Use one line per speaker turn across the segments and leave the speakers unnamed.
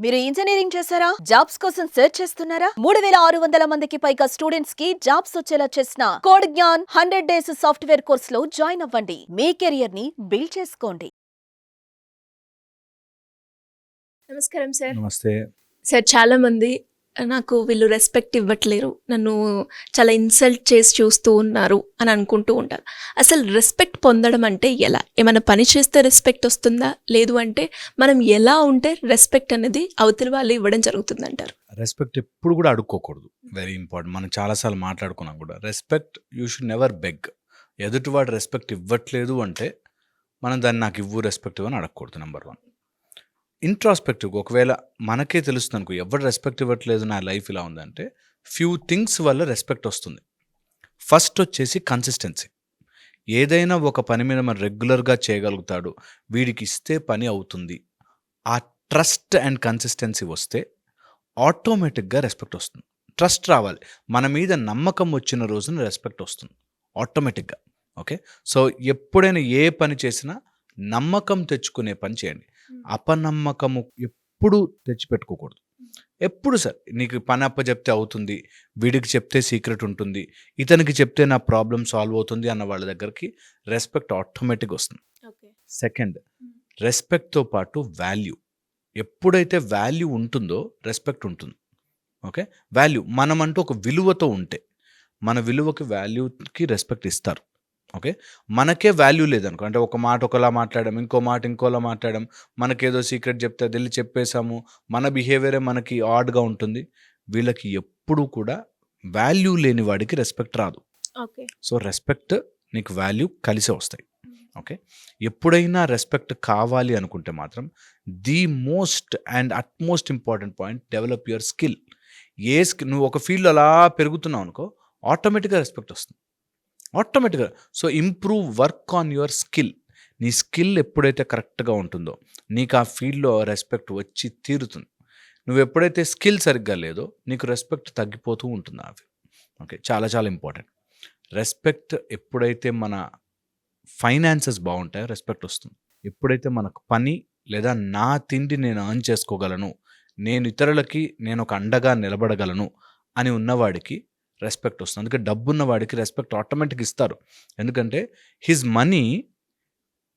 మీరు ఇంజనీరింగ్ చేశారా? జాబ్స్ కోసం సెర్చ్ చేస్తున్నారా? 3600 మందికి పైగా స్టూడెంట్స్ కి జాబ్స్ వచ్చేలా చేసిన code Gyan 100 days software course లో జాయిన్ అవ్వండి. మీ కెరియర్ ని బిల్డ్ చేసుకోండి.
నమస్కారం సార్.
నమస్తే.
సార్, చాలామంది నాకు వీళ్ళు రెస్పెక్ట్ ఇవ్వట్లేరు, నన్ను చాలా ఇన్సల్ట్ చేసి చూస్తూ ఉన్నారు అని అనుకుంటూ ఉంటారు. అసలు రెస్పెక్ట్ పొందడం అంటే ఎలా? ఏమైనా పని చేస్తే రెస్పెక్ట్ వస్తుందా, లేదు అంటే మనం ఎలా ఉంటే రెస్పెక్ట్ అనేది అవతలి వాళ్ళు ఇవ్వడం జరుగుతుందంటారు?
రెస్పెక్ట్ ఎప్పుడు కూడా అడుక్కోకూడదు. Very important. మనం చాలాసార్లు మాట్లాడుకున్నాం కూడా. Respect you should never beg. ఎదుటివాడు రెస్పెక్ట్ ఇవ్వట్లేదు అంటే మనం దాన్ని నాకు ఇవ్వు రెస్పెక్ట్ ఇవ్వని అడగకూడదు. నెంబర్ 1. ఇంట్రాస్పెక్టివ్ ఒకవేళ మనకే తెలుస్తుంది అనుకో, ఎవరు రెస్పెక్ట్ ఇవ్వట్లేదు నా లైఫ్ ఇలా ఉందంటే ఫ్యూ థింగ్స్ వల్ల రెస్పెక్ట్ వస్తుంది. ఫస్ట్ వచ్చేసి కన్సిస్టెన్సీ. ఏదైనా ఒక పని మీద మనం రెగ్యులర్గా చేయగలుగుతాడు, వీడికి ఇస్తే పని అవుతుంది, ఆ ట్రస్ట్ అండ్ కన్సిస్టెన్సీ వస్తే ఆటోమేటిక్గా రెస్పెక్ట్ వస్తుంది. ట్రస్ట్ రావాలి, మన మీద నమ్మకం వచ్చిన రోజున రెస్పెక్ట్ వస్తుంది ఆటోమేటిక్గా. ఓకే, సో ఎప్పుడైనా ఏ పని చేసినా నమ్మకం తెచ్చుకునే పని చేయండి. అపనమ్మకము ఎప్పుడు తెచ్చిపెట్టుకోకూడదు. ఎప్పుడు సార్ నీకు పని అప్ప చెప్తే అవుతుంది, వీడికి చెప్తే సీక్రెట్ ఉంటుంది, ఇతనికి చెప్తే నా ప్రాబ్లం సాల్వ్ అవుతుంది అన్న వాళ్ళ దగ్గరికి రెస్పెక్ట్ ఆటోమేటిక్గా వస్తుంది. సెకండ్, రెస్పెక్ట్తో పాటు వాల్యూ. ఎప్పుడైతే వాల్యూ ఉంటుందో రెస్పెక్ట్ ఉంటుంది. ఓకే, వాల్యూ మనమంటూ ఒక విలువతో ఉంటే మన విలువకి వాల్యూకి రెస్పెక్ట్ ఇస్తారు. ఓకే, మనకే వాల్యూ లేదనుకో, అంటే ఒక మాట ఒకలా మాట్లాడడం, ఇంకో మాట ఇంకోలా మాట్లాడడం, మనకేదో సీక్రెట్ చెప్తే అది వెళ్ళి చెప్పేశాము, మన బిహేవియరే మనకి ఆడ్గా ఉంటుంది. వీళ్ళకి ఎప్పుడు కూడా వాల్యూ లేని వాడికి రెస్పెక్ట్ రాదు.
ఓకే,
సో రెస్పెక్ట్ నీకు వాల్యూ కలిసే వస్తాయి. ఓకే, ఎప్పుడైనా రెస్పెక్ట్ కావాలి అనుకుంటే మాత్రం the most and utmost important point, develop your skill. నువ్వు ఒక ఫీల్డ్ అలా పెరుగుతున్నావు అనుకో, ఆటోమేటిక్గా రెస్పెక్ట్ వస్తుంది ఆటోమేటిక్గా. So improve, work on your skill. నీ స్కిల్ ఎప్పుడైతే కరెక్ట్గా ఉంటుందో నీకు ఆ ఫీల్డ్లో రెస్పెక్ట్ వచ్చి తీరుతుంది. నువ్వు ఎప్పుడైతే స్కిల్ సరిగ్గా లేదో నీకు రెస్పెక్ట్ తగ్గిపోతూ ఉంటుంది అవి. ఓకే, చాలా చాలా ఇంపార్టెంట్. రెస్పెక్ట్ ఎప్పుడైతే మన ఫైనాన్సెస్ బాగుంటాయో రెస్పెక్ట్ వస్తుంది. ఎప్పుడైతే మనకు పని లేదా నా తిండి నేను ఎర్న్ చేసుకోగలను, నేను ఇతరులకి నేను ఒక అండగా నిలబడగలను అని ఉన్నవాడికి రెస్పెక్ట్ వస్తుంది. అందుకే డబ్బున్న వాడికి రెస్పెక్ట్ ఆటోమేటిక్ ఇస్తారు. ఎందుకంటే his money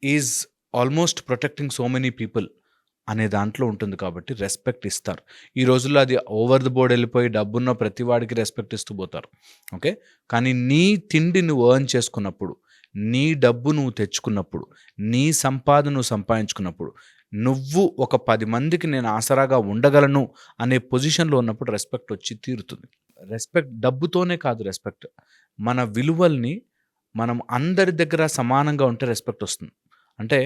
is almost protecting so many people అనే దాంట్లో ఉంటుంది కాబట్టి రెస్పెక్ట్ ఇస్తారు. ఈ రోజుల్లో అది ఓవర్ ది బోర్డ్ వెళ్ళిపోయి డబ్బున్న ప్రతి వాడికి రెస్పెక్ట్ ఇస్తూ పోతారు. ఓకే, కానీ నీ తిండి నువ్వు ఎర్న్ చేసుకున్నప్పుడు, నీ డబ్బు నువ్వు తెచ్చుకున్నప్పుడు, నీ సంపాదన నువ్వు సంపాదించుకున్నప్పుడు, నువ్వు ఒక 10 మందికి నేను ఆసరాగా ఉండగలను అనే పొజిషన్లో ఉన్నప్పుడు రెస్పెక్ట్ వచ్చి తీరుతుంది. రెస్పెక్ట్ డబ్బుతోనే కాదు, రెస్పెక్ట్ మన విలువల్ని మనం అందరి దగ్గర సమానంగా ఉంటే రెస్పెక్ట్ వస్తుంది. అంటే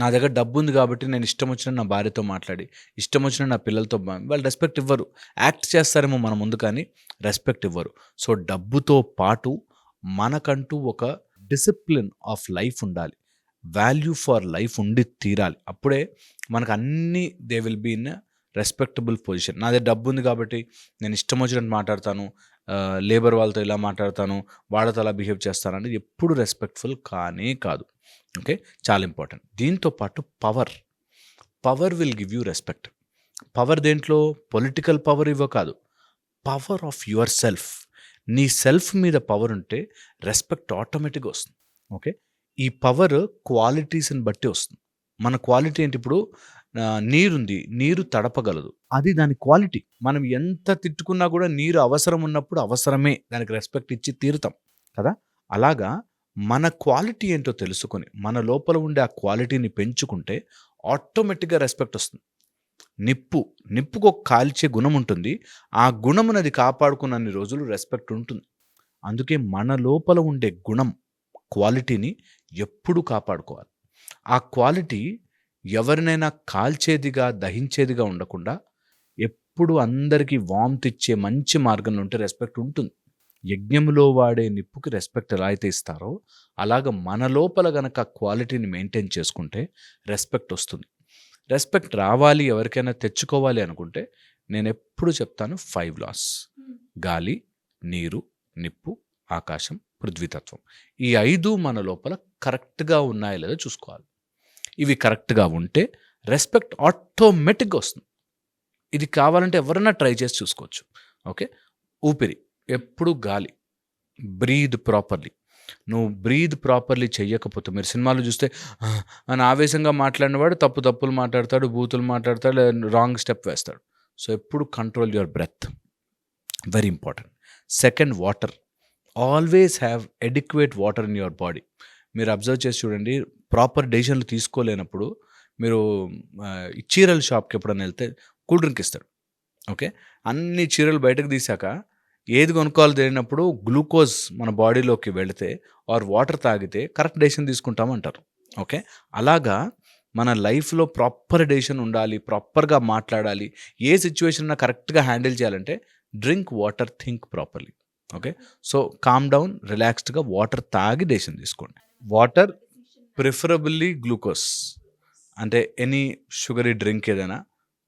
నా దగ్గర డబ్బు ఉంది కాబట్టి నేను ఇష్టం వచ్చిన నా భార్యతో మాట్లాడి, ఇష్టం వచ్చిన నా పిల్లలతో వాళ్ళు రెస్పెక్ట్ ఇవ్వరు. యాక్ట్ చేస్తారేమో మన ముందు, కానీ రెస్పెక్ట్ ఇవ్వరు. సో డబ్బుతో పాటు మనకంటూ ఒక డిసిప్లిన్ ఆఫ్ లైఫ్ ఉండాలి, వాల్యూ ఫర్ లైఫ్ ఉండి తీరాలి. అప్పుడే మనకు అన్నీ they will be in respectable position. నా దగ్గర డబ్బు ఉంది కాబట్టి నేను ఇష్టం వచ్చినట్టు మాట్లాడతాను, లేబర్ వాళ్ళతో ఇలా మాట్లాడతాను, వాళ్ళతో అలా బిహేవ్ చేస్తాను అంటే ఎప్పుడు రెస్పెక్ట్ఫుల్ కానే కాదు. ఓకే, చాలా ఇంపార్టెంట్. దీంతో పాటు power will give you respect. Power దేంట్లో? పొలిటికల్ పవర్ ఇవ్వ కాదు, పవర్ ఆఫ్ యువర్ సెల్ఫ్. నీ సెల్ఫ్ మీద పవర్ ఉంటే రెస్పెక్ట్ ఆటోమేటిక్గా వస్తుంది. ఓకే, ఈ పవర్ క్వాలిటీస్ని బట్టి వస్తుంది. మన క్వాలిటీ ఏంటి? ఇప్పుడు నీరుంది, నీరు తడపగలదు, అది దాని క్వాలిటీ. మనం ఎంత తిట్టుకున్నా కూడా నీరు అవసరం ఉన్నప్పుడు అవసరమే, దానికి రెస్పెక్ట్ ఇచ్చి తీరుతాం కదా. అలాగా మన క్వాలిటీ ఏంటో తెలుసుకొని మన లోపల ఉండే ఆ క్వాలిటీని పెంచుకుంటే ఆటోమేటిక్గా రెస్పెక్ట్ వస్తుంది. నిప్పుకు ఒక కాల్చే గుణం ఉంటుంది, ఆ గుణమునది కాపాడుకున్నన్ని రోజులు రెస్పెక్ట్ ఉంటుంది. అందుకే మన లోపల ఉండే గుణం, క్వాలిటీని ఎప్పుడూ కాపాడుకోవాలి. ఆ క్వాలిటీ ఎవరినైనా కాల్చేదిగా, దహించేదిగా ఉండకుండా ఎప్పుడు అందరికీ వామ్త్ ఇచ్చే మంచి మార్గంలో ఉంటే రెస్పెక్ట్ ఉంటుంది. యజ్ఞంలో వాడే నిప్పుకి రెస్పెక్ట్ ఎలా అయితే ఇస్తారో అలాగ మన లోపల గనక క్వాలిటీని మెయింటైన్ చేసుకుంటే రెస్పెక్ట్ వస్తుంది. రెస్పెక్ట్ రావాలి, ఎవరికైనా తెచ్చుకోవాలి అనుకుంటే నేను ఎప్పుడు చెప్తాను 5 లాస్: గాలి, నీరు, నిప్పు, ఆకాశం, పృథ్వీతత్వం. ఈ 5 మన లోపల కరెక్ట్గా ఉన్నాయో లేదో చూసుకోవాలి. ఇవి కరెక్ట్గా ఉంటే రెస్పెక్ట్ ఆటోమేటిక్గా వస్తుంది. ఇది కావాలంటే ఎవరైనా ట్రై చేసి చూసుకోవచ్చు. ఓకే, ఊపిరి ఎప్పుడు గాలి, బ్రీద్ ప్రాపర్లీ. నువ్వు బ్రీద్ ప్రాపర్లీ చెయ్యకపోతే, మీరు సినిమాలు చూస్తే అని ఆవేశంగా మాట్లాడినవాడు తప్పులు మాట్లాడతాడు, బూతులు మాట్లాడతాడు, రాంగ్ స్టెప్ వేస్తాడు. సో ఎప్పుడు control your breath, very important. Second, water. Always have adequate water in your body. మీరు అబ్జర్వ్ చేసి చూడండి, ప్రాపర్ డెసిషన్లు తీసుకోలేనప్పుడు మీరు చీరల షాప్కి ఎప్పుడైనా వెళ్తే కూల్ డ్రింక్ ఇస్తాడు. ఓకే, అన్ని చీరలు బయటకు తీసాక ఏది కొనుక్కోవాలి తెలియనప్పుడు గ్లూకోజ్ మన బాడీలోకి వెళితే ఆర్ వాటర్ తాగితే కరెక్ట్ డెసిషన్ తీసుకుంటామంటారు. ఓకే, అలాగా మన లైఫ్లో ప్రాపర్ డెసిషన్ ఉండాలి, ప్రాపర్గా మాట్లాడాలి, ఏ సిచ్యువేషన్ అయినా కరెక్ట్గా హ్యాండిల్ చేయాలంటే drink water, think properly. Okay, so calm down, రిలాక్స్డ్గా వాటర్ తాగి డెసిషన్ తీసుకోండి. వాటర్, ప్రిఫరబుల్లీ గ్లూకోజ్, అంటే ఎనీ షుగరీ డ్రింక్ ఏదైనా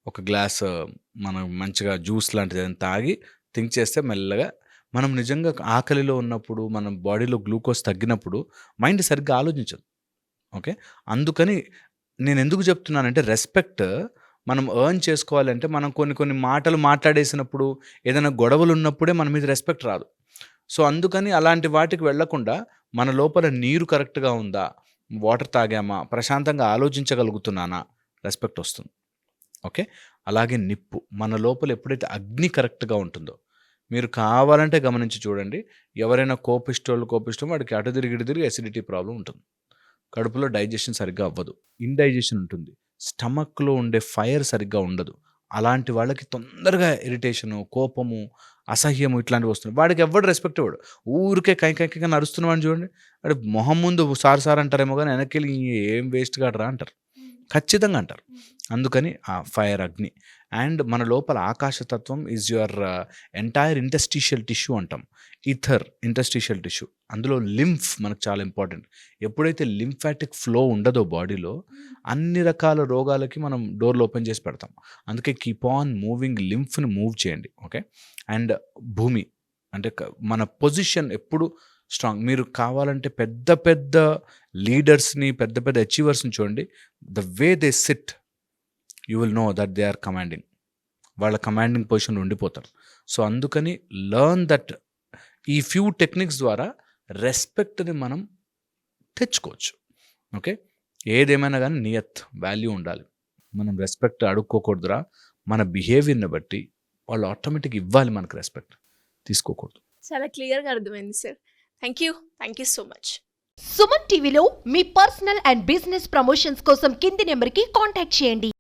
ఒక గ్లాస్ మనం మంచిగా జ్యూస్ లాంటిది ఏదైనా తాగి థింక్ చేస్తే మెల్లగా మనం నిజంగా ఆకలిలో ఉన్నప్పుడు మన బాడీలో గ్లూకోజ్ తగ్గినప్పుడు మైండ్ సరిగ్గా ఆలోచించదు. ఓకే, అందుకని నేను ఎందుకు చెప్తున్నానంటే రెస్పెక్ట్ మనం ఎర్న్ చేసుకోవాలంటే మనం కొన్ని మాటలు మాట్లాడేసినప్పుడు, ఏదైనా గొడవలు ఉన్నప్పుడే మన మీద రెస్పెక్ట్ రాదు. సో అందుకని అలాంటి వాటికి వెళ్లకుండా మన లోపల నీరు కరెక్ట్గా ఉందా, వాటర్ తాగామా, ప్రశాంతంగా ఆలోచించగలుగుతున్నానా, రెస్పెక్ట్ వస్తుంది. ఓకే, అలాగే నిప్పు, మన లోపల ఎప్పుడైతే అగ్ని కరెక్ట్గా ఉంటుందో, మీరు కావాలంటే గమనించి చూడండి, ఎవరైనా కోపిష్టం వాడికి అటు తిరిగి అసిడిటీ ప్రాబ్లం ఉంటుంది, కడుపులో డైజెషన్ సరిగ్గా అవ్వదు, ఇండైజెషన్ ఉంటుంది, స్టమక్లో ఉండే ఫైర్ సరిగ్గా ఉండదు. అలాంటి వాళ్ళకి తొందరగా ఇరిటేషను, కోపము, అసహ్యము ఇట్లాంటివి వస్తున్నాయి. వాడికి ఎవడు రెస్పెక్ట్ ఇవ్వడు. ఊరికే కైకైగా నడుస్తున్నవాడిని చూడండి, వాడు మొహం ముందు సార్ అంటారేమో కానీ వెనక్కి వెళ్ళి ఏం వేస్ట్ కాడరా అంటారు, ఖచ్చితంగా అంటారు. అందుకని ఆ ఫైర్, అగ్ని. అండ్ మన లోపల ఆకాశతత్వం is your entire interstitial tissue అంటాం, ఈథర్ ఇంటర్స్టిషియల్ టిష్యూ. అందులో లింఫ్ మనకు చాలా ఇంపార్టెంట్. ఎప్పుడైతే లింఫాటిక్ ఫ్లో ఉండదో బాడీలో, అన్ని రకాల రోగాలకి మనం డోర్లు ఓపెన్ చేసి పెడతాం. అందుకే కీప్ ఆన్ మూవింగ్, లింఫ్ని మూవ్ చేయండి. ఓకే, అండ్ భూమి, అంటే మన పొజిషన్ ఎప్పుడు స్ట్రాంగ్. మీరు కావాలంటే పెద్ద లీడర్స్ని, పెద్ద అచీవర్స్ని చూడండి, the way they sit you will know that they are commanding. వాళ్ళ కమాండింగ్ పొజిషన్ ఉండిపోతారు. సో అందుకని లర్న్ దట్. ఈ ఫ్యూ టెక్నిక్స్ ద్వారా రెస్పెక్ట్ని మనం తెచ్చుకోవచ్చు. ఓకే, ఏదేమైనా కానీ నియత్, వాల్యూ ఉండాలి. మనం రెస్పెక్ట్ అడుక్కోకూడదురా, మన బిహేవియర్ని బట్టి వాళ్ళు ఆటోమేటిక్ ఇవ్వాలి మనకు రెస్పెక్ట్, తీసుకోకూడదు.
చాలా క్లియర్గా అర్థమైంది sir. Thank you so much.
Suman టీవీలో మీ పర్సనల్ అండ్ బిజినెస్ ప్రమోషన్స్ కోసం కింది నెంబర్కి కాంటాక్ట్ చేయండి.